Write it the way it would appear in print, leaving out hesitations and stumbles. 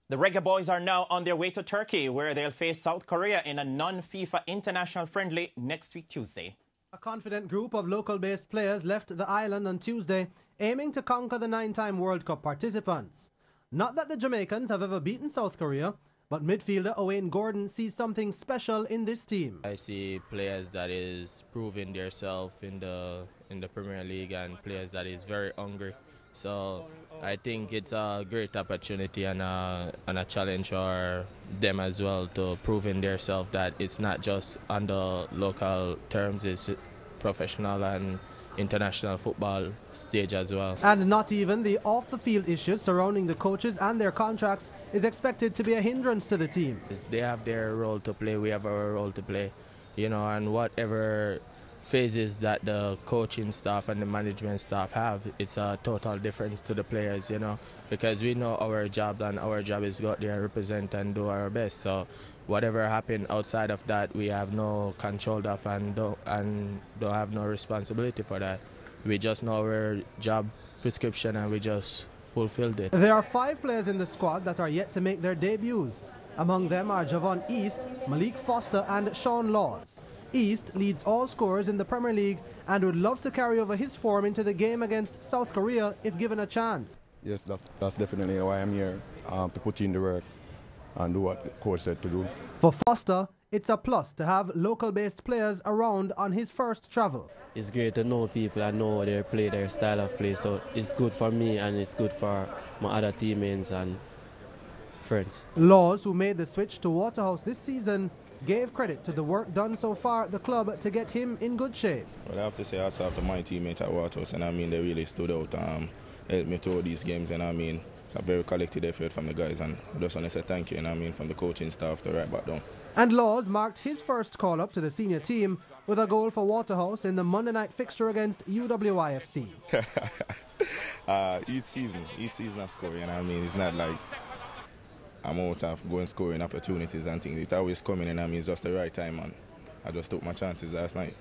The Reggae Boys are now on their way to Turkey, where they'll face South Korea in a non-FIFA international friendly next week Tuesday. A confident group of local-based players left the island on Tuesday, aiming to conquer the 9-time World Cup participants. Not that the Jamaicans have ever beaten South Korea, but midfielder Owain Gordon sees something special in this team. I see players that is proving themselves in the Premier League and players that is very hungry. So I think it's a great opportunity and a challenge for them as well to proving themselves that it's not just on the local terms, it's professional and international football stage as well. And not even the off-the-field issues surrounding the coaches and their contracts is expected to be a hindrance to the team. They have their role to play, we have our role to play, and whatever phases that the coaching staff and the management staff have, it's a total difference to the players, because we know our job, and our job is go out there and represent and do our best. So whatever happens outside of that, we have no control of and don't have no responsibility for that. We just know our job prescription and we just fulfilled it. There are 5 players in the squad that are yet to make their debuts. Among them are Javon East, Malik Foster and Sean Laws. East leads all scorers in the Premier League and would love to carry over his form into the game against South Korea if given a chance. Yes, that's definitely why I'm here, to put in the work and do what the coach said to do. For Foster, it's a plus to have local-based players around on his first travel. It's great to know people and know their play, their style of play, so it's good for me and it's good for my other teammates and friends. Laws, who made the switch to Waterhouse this season, gave credit to the work done so far at the club to get him in good shape. Well, I have to say hats off to my teammates at Waterhouse, and they really stood out, helped me through these games, and it's a very collective effort from the guys, and I just want to say thank you, from the coaching staff to right back down. And Laws marked his first call-up to the senior team with a goal for Waterhouse in the Monday night fixture against UWIFC. Each season I score, it's not like I'm out of going scoring opportunities and things. It's always coming, and it's just the right time, and I just took my chances last night.